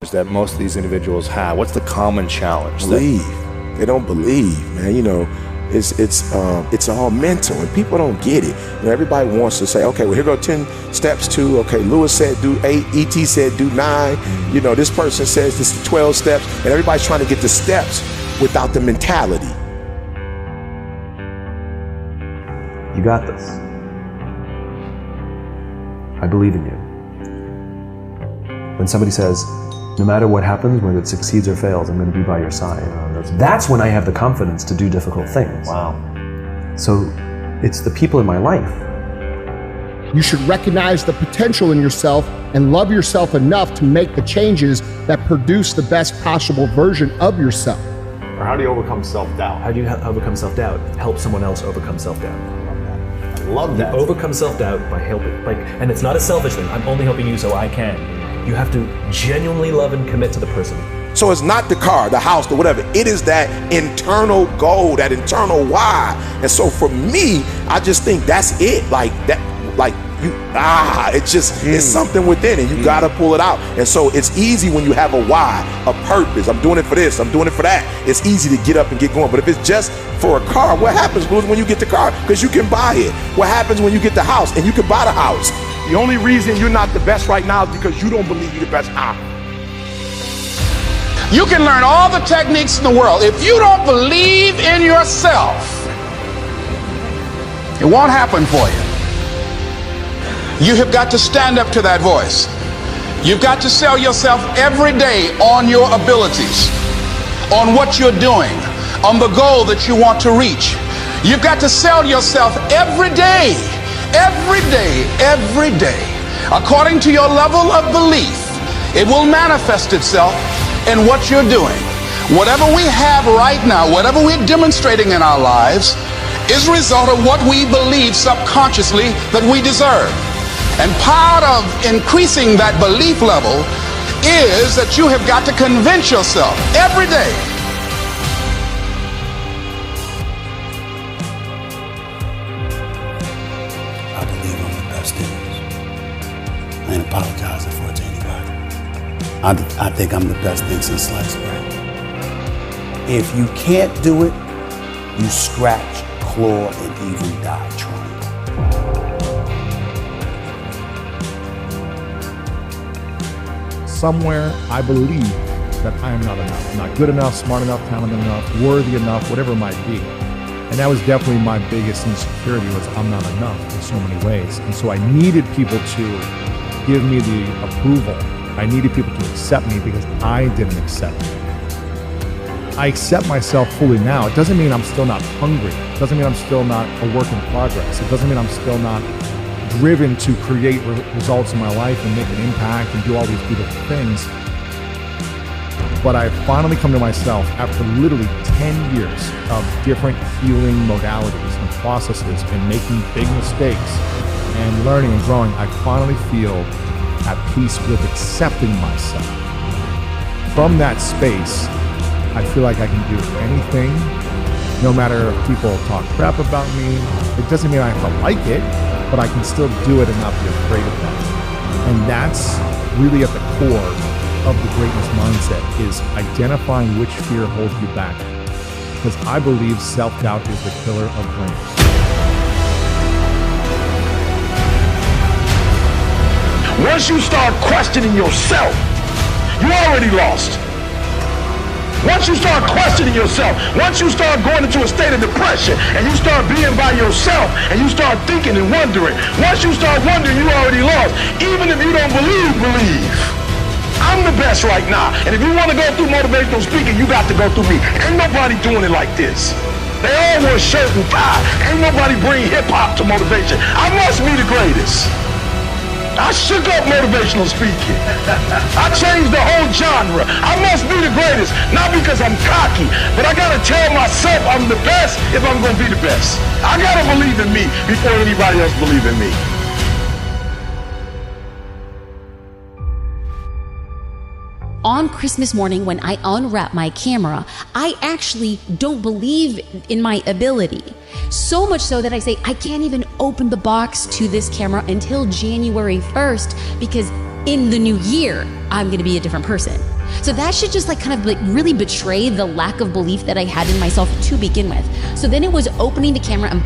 that most of these individuals have? What's the common challenge? Believe. They don't believe, man. You know, it's all mental, and people don't get it. You know, everybody wants to say, okay, well, here go 10 steps to, okay, Lewis said do 8, ET said do 9. You know, this person says this is 12 steps, and everybody's trying to get the steps without the mentality. You got this. I believe in you. When somebody says, no matter what happens, whether it succeeds or fails, I'm going to be by your side. That's when I have the confidence to do difficult things. Wow. So it's the people in my life. You should recognize the potential in yourself and love yourself enough to make the changes that produce the best possible version of yourself. Or how do you overcome self-doubt? How do you overcome self-doubt? Help someone else overcome self-doubt. Love that. You overcome self-doubt by helping, and it's not a selfish thing. I'm only helping you so I can. You have to genuinely love and commit to the person. So it's not the car, the house, the whatever. It is that internal goal, that internal why. And so for me, I just think that's it. It's something within it. You gotta pull it out. And so it's easy when you have a why, a purpose. I'm doing it for this, I'm doing it for that. It's easy to get up and get going. But if it's just for a car, what happens when you get the car? Because you can buy it. What happens when you get the house and you can buy the house? The only reason you're not the best right now is because you don't believe you're the best now. You can learn all the techniques in the world. If you don't believe in yourself, it won't happen for you. You have got to stand up to that voice. You've got to sell yourself every day on your abilities, on what you're doing, on the goal that you want to reach. You've got to sell yourself every day, every day, every day. According to your level of belief, it will manifest itself in what you're doing. Whatever we have right now, whatever we're demonstrating in our lives, is a result of what we believe subconsciously that we deserve. And part of increasing that belief level is that you have got to convince yourself every day. I believe I'm the best in this. I ain't apologizing for it to anybody. I think I'm the best thing since sliced bread. If you can't do it, you scratch, claw, and even die trying. Somewhere I believe that I am not enough. Not good enough, smart enough, talented enough, worthy enough, whatever it might be. And that was definitely my biggest insecurity, was I'm not enough in so many ways. And so I needed people to give me the approval. I needed people to accept me because I didn't accept me. I accept myself fully now. It doesn't mean I'm still not hungry. It doesn't mean I'm still not a work in progress. It doesn't mean I'm still not driven to create results in my life and make an impact and do all these beautiful things. But I've finally come to myself after literally 10 years of different healing modalities and processes and making big mistakes and learning and growing. I finally feel at peace with accepting myself. From that space, I feel like I can do anything, no matter if people talk crap about me. It doesn't mean I have to like it, but I can still do it and not be afraid of that. And that's really at the core of the greatness mindset, is identifying which fear holds you back. Because I believe self-doubt is the killer of dreams. Once you start questioning yourself, you already lost. Once you start questioning yourself, once you start going into a state of depression and you start being by yourself and you start thinking and wondering, once you start wondering, you already lost. Even if you don't believe. I'm the best right now. And if you want to go through motivational speaking, you got to go through me. Ain't nobody doing it like this. They all wear shirt and tie. Ain't nobody bring hip hop to motivation. I must be the greatest. I shook up motivational speaking. I changed the whole genre. I must be the greatest, not because I'm cocky, but I gotta tell myself I'm the best if I'm gonna be the best. I gotta believe in me before anybody else believes in me. On Christmas morning, when I unwrap my camera, I actually don't believe in my ability. So much so that I say I can't even open the box to this camera until January 1st because in the new year, I'm going to be a different person. So that should just like kind of like really betray the lack of belief that I had in myself to begin with. So then it was opening the camera and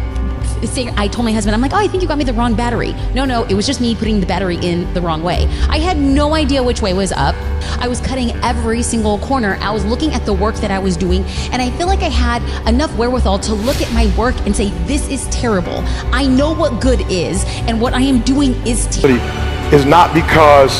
I told my husband, I'm like, oh, I think you got me the wrong battery. No, it was just me putting the battery in the wrong way. I had no idea which way was up. I was cutting every single corner. I was looking at the work that I was doing, and I feel like I had enough wherewithal to look at my work and say, this is terrible. I know what good is, and what I am doing is terrible. Is not because